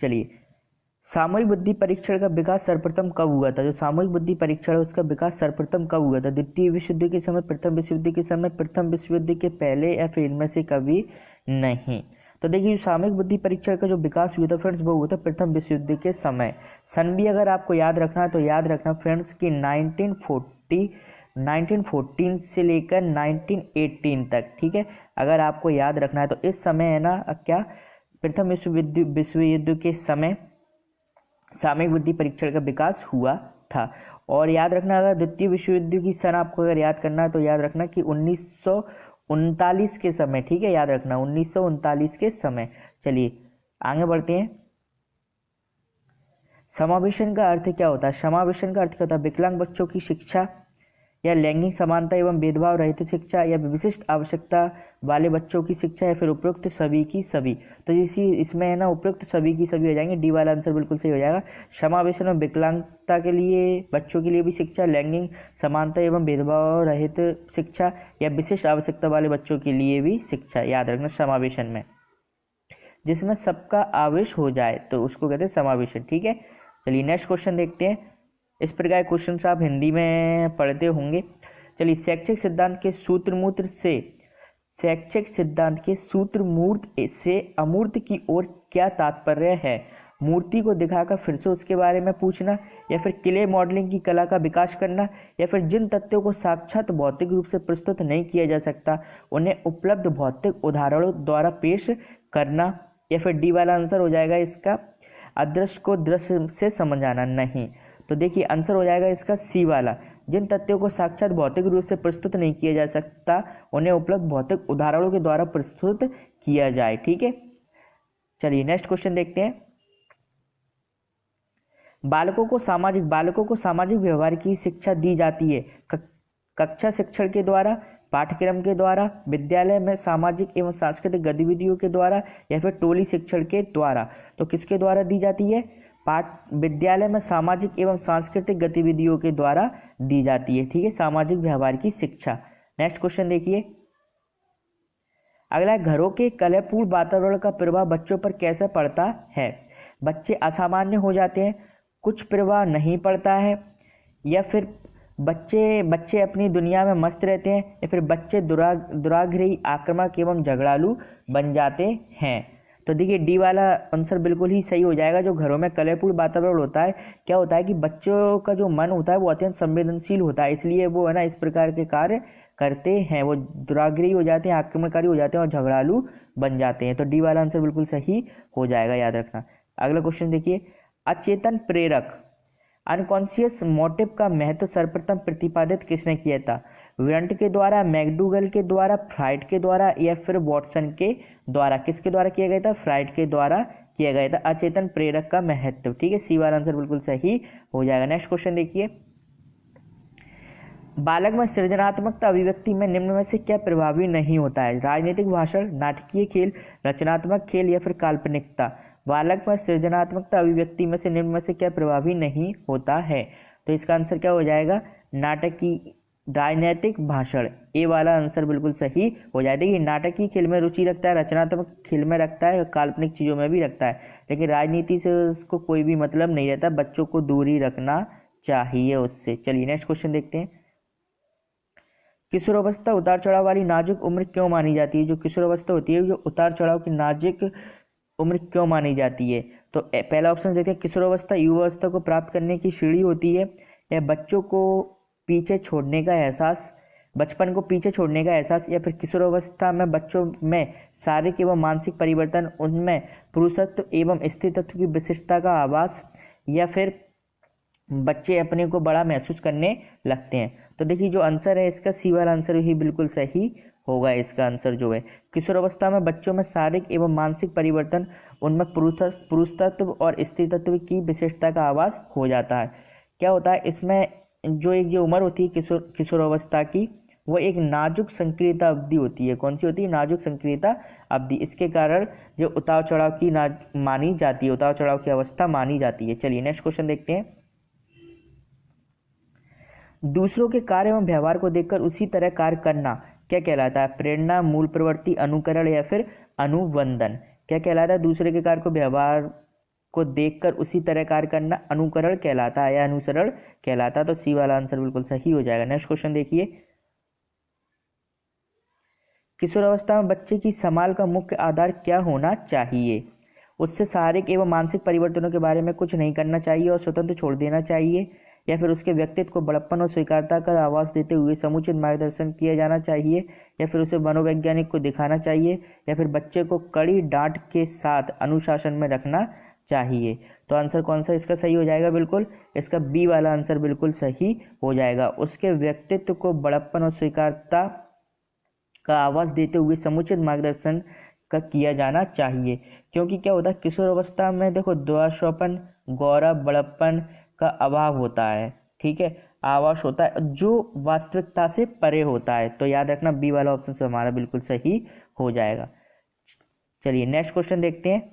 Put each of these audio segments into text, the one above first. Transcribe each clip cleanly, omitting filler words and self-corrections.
चलिए, सामूहिक बुद्धि परीक्षण का विकास सर्वप्रथम कब हुआ था? जो सामूहिक बुद्धि परीक्षण है उसका विकास सर्वप्रथम कब हुआ था? द्वितीय विश्व युद्ध के समय, प्रथम विश्व युद्ध के समय, प्रथम विश्व युद्ध के पहले, या फिर इनमें से कभी नहीं? तो देखिए, सामूहिक बुद्धि परीक्षण का जो विकास हुआ था फ्रेंड्स वो हुआ था प्रथम विश्व युद्ध के समय। सन भी अगर आपको याद रखना है तो याद रखना फ्रेंड्स कि 1914 से लेकर 1918 तक, ठीक है, अगर आपको याद रखना है तो इस समय है ना क्या, प्रथम विश्व युद्ध के समय सामूहिक बुद्धि परीक्षण का विकास हुआ था। और याद रखना, अगर द्वितीय विश्व युद्ध की सन आपको अगर याद करना है तो याद रखना कि 1939 के समय, ठीक है, याद रखना 1939 के समय। चलिए आगे बढ़ते हैं। समावेशन का अर्थ क्या होता है? समावेशन का अर्थ क्या होता है? विकलांग बच्चों की शिक्षा, या लैंगिक समानता एवं भेदभाव रहित शिक्षा, या विशिष्ट आवश्यकता वाले बच्चों की शिक्षा, या फिर उपरोक्त सभी की सभी। तो इसी इसमें है ना उपरोक्त सभी की सभी हो जाएंगे, डी वाला आंसर बिल्कुल सही हो जाएगा। समावेशन में विकलांगता के लिए बच्चों के लिए भी शिक्षा, लैंगिक समानता एवं भेदभाव रहित शिक्षा, या विशिष्ट आवश्यकता वाले बच्चों के लिए भी शिक्षा, याद रखना समावेशन में, जिसमें सबका आवेश हो जाए तो उसको कहते हैं समावेशन, ठीक है। चलिए नेक्स्ट क्वेश्चन देखते हैं। इस प्रकार क्वेश्चन आप हिंदी में पढ़ते होंगे। चलिए, शैक्षिक सिद्धांत के सूत्रमूर्त से अमूर्त की ओर क्या तात्पर्य है? मूर्ति को दिखाकर फिर से उसके बारे में पूछना, या फिर क्ले मॉडलिंग की कला का विकास करना, या फिर जिन तथ्यों को साक्षात भौतिक रूप से प्रस्तुत नहीं किया जा सकता उन्हें उपलब्ध भौतिक उदाहरणों द्वारा पेश करना, या फिर डी वाला आंसर हो जाएगा इसका, अदृश्य को दृश्य से समझाना। नहीं, तो देखिए आंसर हो जाएगा इसका सी वाला, जिन तथ्यों को साक्षात भौतिक रूप से प्रस्तुत नहीं किया जा सकता उन्हें उपलब्ध भौतिक उदाहरणों के द्वारा प्रस्तुत किया जाए, ठीक है। चलिए नेक्स्ट क्वेश्चन देखते हैं। बालकों को सामाजिक व्यवहार की शिक्षा दी जाती है कक्षा शिक्षण के द्वारा, पाठ्यक्रम के द्वारा, विद्यालय में सामाजिक एवं सांस्कृतिक गतिविधियों के द्वारा, या फिर टोली शिक्षण के द्वारा। तो किसके द्वारा दी जाती है? विद्यालय में सामाजिक एवं सांस्कृतिक गतिविधियों के द्वारा दी जाती है, ठीक है, सामाजिक व्यवहार की शिक्षा। नेक्स्ट क्वेश्चन देखिए। अगला, घरों के कलहपूर्ण वातावरण का प्रभाव बच्चों पर कैसे पड़ता है? बच्चे असामान्य हो जाते हैं, कुछ प्रभाव नहीं पड़ता है, या फिर बच्चे अपनी दुनिया में मस्त रहते हैं, या फिर बच्चे दुराग्रही, आक्रामक एवं झगड़ालू बन जाते हैं। तो देखिए डी वाला आंसर बिल्कुल ही सही हो जाएगा। जो घरों में कलहपूर्ण वातावरण होता है, क्या होता है कि बच्चों का जो मन होता है वो अत्यंत संवेदनशील होता है, इसलिए वो है ना इस प्रकार के कार्य करते हैं, वो दुराग्रही हो जाते हैं, आक्रमणकारी हो जाते हैं और झगड़ालू बन जाते हैं। तो डी वाला आंसर बिल्कुल सही हो जाएगा, याद रखना। अगला क्वेश्चन देखिए। अचेतन प्रेरक अनकॉन्शियस मोटिव का महत्व सर्वप्रथम प्रतिपादित किसने किया था? वेंट के द्वारा, मैकडूगल के द्वारा, फ्राइड के द्वारा, या फिर वॉटसन के द्वारा? किसके द्वारा किया गया था? फ्राइड के द्वारा किया गया था अचेतन प्रेरक का महत्व, ठीक है, सी वाला आंसर बिल्कुल सही हो जाएगा। नेक्स्ट क्वेश्चन देखिए। बालक में सृजनात्मकता अभिव्यक्ति में निम्न में से क्या प्रभावी नहीं होता है? राजनीतिक भाषण, नाटकीय खेल, रचनात्मक खेल, या फिर काल्पनिकता? बालक में सृजनात्मकता अभिव्यक्ति में से निम्न में से क्या प्रभावी नहीं होता है? तो इसका आंसर क्या हो जाएगा? नाटकीय, राजनीतिक भाषण, ए वाला आंसर बिल्कुल सही हो जाए। देखिए नाटकीय खेल में रुचि रखता है, रचनात्मक खेल में रखता है, काल्पनिक चीज़ों में भी रखता है, लेकिन राजनीति से उसको कोई भी मतलब नहीं रहता, बच्चों को दूर ही रखना चाहिए उससे। चलिए नेक्स्ट क्वेश्चन देखते हैं। किशोरावस्था उतार चढ़ाव वाली नाजुक उम्र क्यों मानी जाती है? जो किशोरावस्था होती है जो उतार चढ़ाव की नाजुक उम्र क्यों मानी जाती है? तो पहला ऑप्शन देखते हैं, किशोरावस्था युवावस्था को प्राप्त करने की सीढ़ी होती है, या बच्चों को पीछे छोड़ने का एहसास, बचपन को पीछे छोड़ने का एहसास, या फिर किशोरावस्था में बच्चों में शारीरिक एवं मानसिक परिवर्तन, उनमें पुरुषत्व एवं स्त्रीत्व की विशिष्टता का आभास, या फिर बच्चे अपने को बड़ा महसूस करने लगते हैं। तो देखिए जो आंसर है इसका सी वाला आंसर ही बिल्कुल सही होगा। इसका आंसर जो है, किशोरावस्था में बच्चों में शारीरिक एवं मानसिक परिवर्तन, उनमें पुरुषत्व और स्त्रीत्व की विशिष्टता का आभास हो जाता है। क्या होता है इसमें, जो एक जो उम्र होती है किशोरावस्था की, वो एक नाजुक संक्रियता अवधि होती है। कौन सी होती है? नाजुक संक्रियता अवधि। इसके कारण जो उतार चढ़ाव की मानी जाती है, उतार चढ़ाव की अवस्था मानी जाती है। चलिए नेक्स्ट क्वेश्चन देखते हैं। दूसरों के कार्य एवं व्यवहार को देखकर उसी तरह कार्य करना क्या कहलाता है? प्रेरणा, मूल प्रवृत्ति, अनुकरण, या फिर अनुवंदन? क्या कहलाता है? दूसरे के कार्य को व्यवहार को देखकर उसी तरह कार्य करना अनुकरण कहलाता है या अनुसरण कहलाता है। तो सी वाला आंसर बिल्कुल सही हो जाएगा। नेक्स्ट क्वेश्चन देखिए, किशोरावस्था में बच्चे की संभाल का मुख्य आधार क्या होना चाहिए? उससे शारीरिक एवं मानसिक परिवर्तनों के बारे में कुछ नहीं करना चाहिए और स्वतंत्र छोड़ देना चाहिए, या फिर उसके व्यक्तित्व को बड़प्पन और स्वीकारता का आवास देते हुए समुचित मार्गदर्शन किया जाना चाहिए, या फिर उसे मनोवैज्ञानिक को दिखाना चाहिए, या फिर बच्चे को कड़ी डांट के साथ अनुशासन में रखना चाहिए। तो आंसर कौन सा इसका सही हो जाएगा? बिल्कुल इसका बी वाला आंसर बिल्कुल सही हो जाएगा। उसके व्यक्तित्व को बड़प्पन और स्वीकारता का आवास देते हुए समुचित मार्गदर्शन का किया जाना चाहिए। क्योंकि क्या होता है, किशोर अवस्था में देखो द्वाशोपन, गौरव, बड़प्पन का अभाव होता है, ठीक है, आवास होता है जो वास्तविकता से परे होता है। तो याद रखना बी वाला ऑप्शन से हमारा बिल्कुल सही हो जाएगा। चलिए नेक्स्ट क्वेश्चन देखते हैं।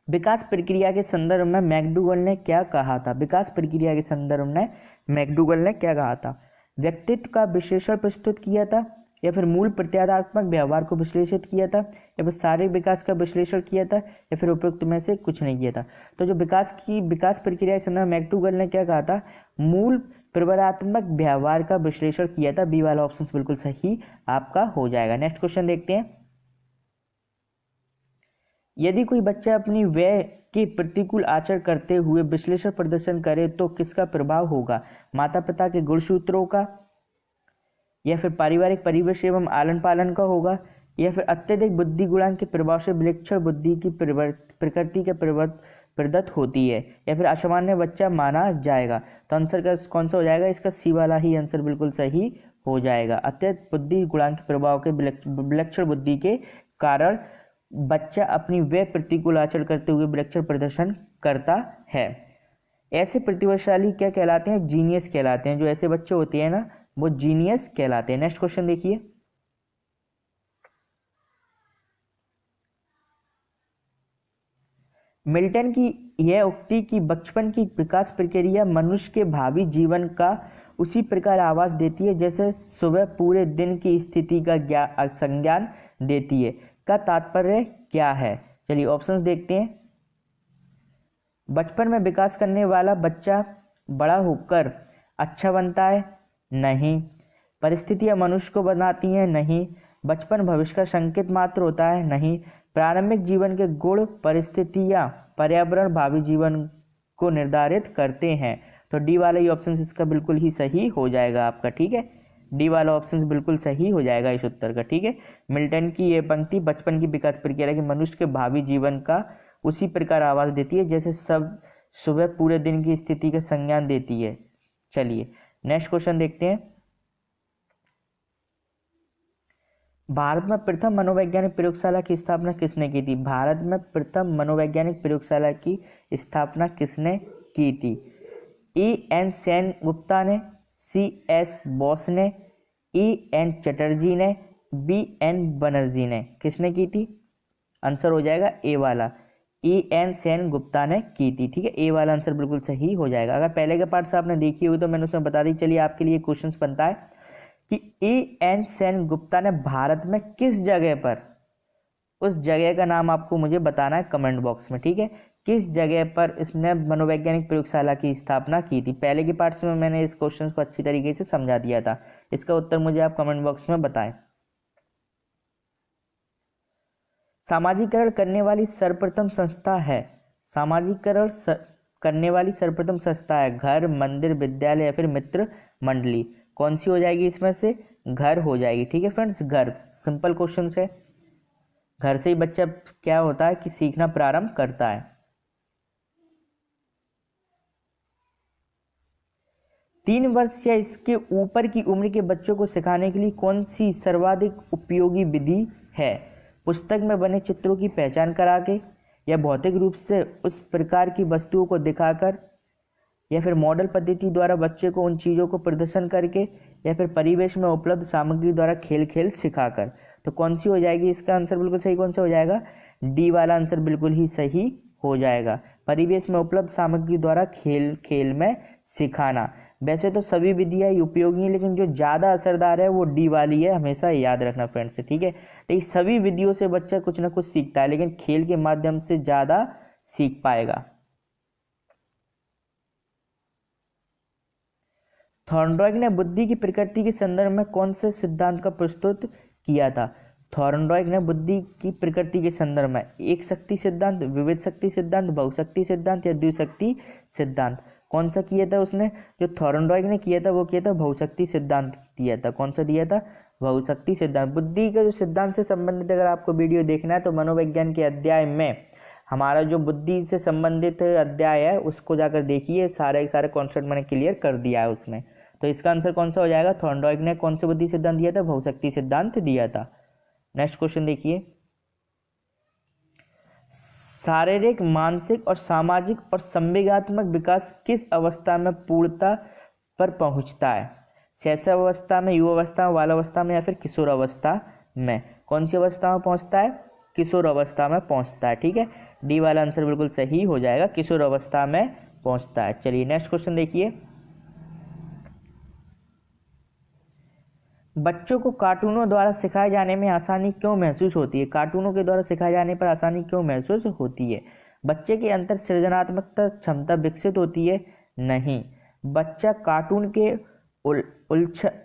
विकास प्रक्रिया के संदर्भ में मैकडूगल ने क्या कहा था? विकास प्रक्रिया के संदर्भ में मैकडूगल ने क्या कहा था? व्यक्तित्व का विश्लेषण प्रस्तुत किया था, या फिर मूल प्रत्यात्मक व्यवहार को विश्लेषित किया था, या फिर शारीरिक विकास का विश्लेषण किया था, या फिर उपयुक्त में से कुछ नहीं किया था। तो जो विकास प्रक्रिया के संदर्भ में मैकडूगल ने क्या कहा था? मूल प्रवर्तनात्मक व्यवहार का विश्लेषण किया था। बी वाला ऑप्शन बिल्कुल सही आपका हो जाएगा। नेक्स्ट क्वेश्चन देखते हैं। यदि कोई बच्चा अपनी व्यय के प्रतिकूल आचरण करते हुए विश्लेषण प्रदर्शन करे तो किसका प्रभाव होगा? माता पिता के गुणसूत्रों का, या फिर पारिवारिक परिवेश एवं आलन पालन का होगा, या फिर अत्यधिक बुद्धि गुणांक के प्रभाव से विलक्षण बुद्धि की प्रकृति के प्रदत्त होती है, या फिर असामान्य बच्चा माना जाएगा। तो आंसर का कौन सा हो जाएगा? इसका सी वाला ही आंसर बिल्कुल सही हो जाएगा। अत्यधिक बुद्धि गुणांक के प्रभाव के विलक्षण बुद्धि के कारण बच्चा अपनी व्यय प्रतिकूल आचरण करते हुए विलक्षण प्रदर्शन करता है। ऐसे प्रतिभाशाली क्या कहलाते हैं? जीनियस कहलाते हैं। जो ऐसे बच्चे होते हैं ना, वो जीनियस कहलाते हैं। नेक्स्ट क्वेश्चन देखिए। मिल्टन की यह उक्ति कि बचपन की विकास प्रक्रिया मनुष्य के भावी जीवन का उसी प्रकार आवाज देती है जैसे सुबह पूरे दिन की स्थिति का संज्ञान देती है, का तात्पर्य क्या है? चलिए ऑप्शंस देखते हैं। बचपन में विकास करने वाला बच्चा बड़ा होकर अच्छा बनता है? नहीं। परिस्थितियां मनुष्य को बनाती हैं? नहीं। बचपन भविष्य का संकेत मात्र होता है? नहीं। प्रारंभिक जीवन के गुण, परिस्थितियां, पर्यावरण भावी जीवन को निर्धारित करते हैं। तो डी वाला ही ऑप्शन इसका बिल्कुल ही सही हो जाएगा आपका, ठीक है। डी वाला ऑप्शन बिल्कुल सही हो जाएगा इस उत्तर का, ठीक है। मिल्टन की ये पंक्ति बचपन की विकास प्रक्रिया की मनुष्य के भावी जीवन का उसी प्रकार आवाज देती है जैसे सब सुबह पूरे दिन की स्थिति का संज्ञान देती है। चलिए नेक्स्ट क्वेश्चन देखते हैं। भारत में प्रथम मनोवैज्ञानिक प्रयोगशाला की स्थापना किसने की थी? भारत में प्रथम मनोवैज्ञानिक प्रयोगशाला की स्थापना किसने की थी? E.N. सेन गुप्ता ने, C.S. बोस ने, E.N. चटर्जी ने, B.N. बनर्जी ने। किसने की थी? आंसर हो जाएगा ए वाला, E.N. सेन गुप्ता ने की थी, ठीक है। ए वाला आंसर बिल्कुल सही हो जाएगा। अगर पहले के पार्ट से आपने देखी हुई तो मैंने उसमें बता दी। चलिए आपके लिए क्वेश्चन बनता है कि E.N. सेन गुप्ता ने भारत में किस जगह पर, उस जगह का नाम आपको मुझे बताना है कमेंट बॉक्स में, ठीक है। किस जगह पर इसने मनोवैज्ञानिक प्रयोगशाला की स्थापना की थी? पहले के पार्ट्स में मैंने इस क्वेश्चन को अच्छी तरीके से समझा दिया था। इसका उत्तर मुझे आप कमेंट बॉक्स में बताएं। सामाजिकरण करने वाली सर्वप्रथम संस्था है, सामाजिकरण करने वाली सर्वप्रथम संस्था है घर, मंदिर, विद्यालय या फिर मित्र मंडली। कौन सी हो जाएगी इसमें से? घर हो जाएगी, ठीक है फ्रेंड्स। घर सिंपल क्वेश्चन है। घर से ही बच्चा क्या होता है कि सीखना प्रारंभ करता है। 3 वर्ष या इसके ऊपर की उम्र के बच्चों को सिखाने के लिए कौन सी सर्वाधिक उपयोगी विधि है? पुस्तक में बने चित्रों की पहचान करा के, या भौतिक रूप से उस प्रकार की वस्तुओं को दिखाकर, या फिर मॉडल पद्धति द्वारा बच्चे को उन चीज़ों को प्रदर्शन करके, या फिर परिवेश में उपलब्ध सामग्री द्वारा खेल सिखाकर। तो कौन सी हो जाएगी इसका आंसर बिल्कुल सही? कौन सा हो जाएगा? डी वाला आंसर बिल्कुल ही सही हो जाएगा। परिवेश में उपलब्ध सामग्री द्वारा खेल में सिखाना। वैसे तो सभी विधियाँ उपयोगी हैं, लेकिन जो ज़्यादा असरदार है वो डी वाली है, हमेशा याद रखना फ्रेंड्स, ठीक है। लेकिन सभी विधियों से बच्चा कुछ ना कुछ सीखता है, लेकिन खेल के माध्यम से ज़्यादा सीख पाएगा। थॉर्नडाइक ने बुद्धि की प्रकृति के संदर्भ में कौन से सिद्धांत का प्रस्तुत किया था? थॉर्नडाइक ने बुद्धि की प्रकृति के संदर्भ में एक शक्ति सिद्धांत, विविध शक्ति सिद्धांत, बहुशक्ति सिद्धांत या द्विशक्ति सिद्धांत, कौन सा किया था उसने? जो थॉर्नडाइक ने किया था वो किया था बहुशक्ति सिद्धांत किया था। कौन सा दिया था? बहुशक्ति सिद्धांत। बुद्धि के जो सिद्धांत से संबंधित अगर आपको वीडियो देखना है तो मनोविज्ञान के अध्याय में हमारा जो बुद्धि से संबंधित अध्याय है उसको जाकर देखिए, सारे के सारे कॉन्सेप्ट मैंने क्लियर कर दिया है उसमें। तो इसका आंसर कौन सा हो जाएगा? थॉर्नडाइक ने कौन से बुद्धि सिद्धांत दिया था? बहुशक्ति सिद्धांत दिया था। नेक्स्ट क्वेश्चन देखिए, शारीरिक, मानसिक और सामाजिक और संवेगात्मक विकास किस अवस्था में पूर्णता पर पहुंचता है? शैशवावस्था में, युवावस्था में, बालावस्था में या फिर किशोरावस्था में? कौन सी अवस्था में पहुंचता है? किशोर अवस्था में पहुंचता है। ठीक है, डी वाला आंसर बिल्कुल सही हो जाएगा, किशोर अवस्था में पहुंचता है। चलिए नेक्स्ट क्वेश्चन देखिए, बच्चों को कार्टूनों द्वारा सिखाए जाने में आसानी क्यों महसूस होती है? कार्टूनों के द्वारा सिखाए जाने पर आसानी क्यों महसूस होती है? बच्चे के अंतर सृजनात्मकता क्षमता विकसित होती है? नहीं। बच्चा कार्टून के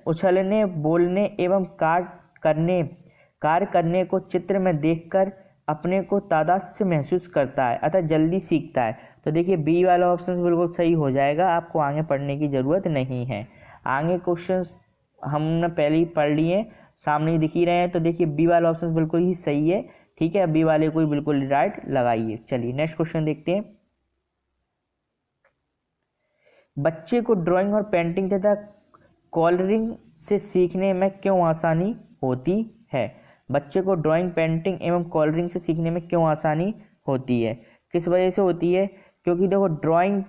उछलने, बोलने एवं कार्य करने को चित्र में देखकर अपने को तादात्म्य महसूस करता है, अतः जल्दी सीखता है। तो देखिए बी वाला ऑप्शन बिल्कुल सही हो जाएगा, आपको आगे पढ़ने की ज़रूरत नहीं है। आगे क्वेश्चंस हमने पहले ही पढ़ लिए, सामने ही दिख ही रहे हैं, तो देखिए बी वाला ऑप्शन बिल्कुल ही सही है। ठीक है, बी वाले को ही बिल्कुल राइट लगाइए। चलिए नेक्स्ट क्वेश्चन देखते हैं, बच्चे को ड्राइंग और पेंटिंग तथा कलरिंग से सीखने में क्यों आसानी होती है? बच्चे को ड्राइंग, पेंटिंग एवं कलरिंग से सीखने में क्यों आसानी होती है? किस वजह से होती है? क्योंकि देखो ड्राइंग,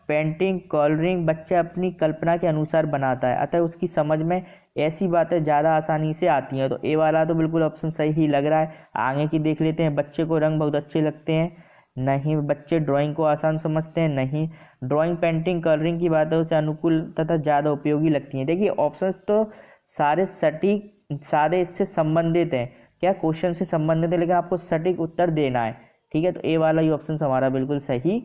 पेंटिंग, कलरिंग बच्चा अपनी कल्पना के अनुसार बनाता है, अतः उसकी समझ में ऐसी बातें ज़्यादा आसानी से आती हैं। तो ए वाला तो बिल्कुल ऑप्शन सही ही लग रहा है। आगे की देख लेते हैं, बच्चे को रंग बहुत अच्छे लगते हैं? नहीं। बच्चे ड्राइंग को आसान समझते हैं? नहीं। ड्राइंग, पेंटिंग, कलरिंग की बातें उसे अनुकूल तथा ज़्यादा उपयोगी लगती हैं। देखिए ऑप्शंस तो सारे सटीक, सारे इससे संबंधित हैं, क्या क्वेश्चन से संबंधित है, लेकिन आपको सटीक उत्तर देना है। ठीक है, तो ए वाला ही ऑप्शन हमारा बिल्कुल सही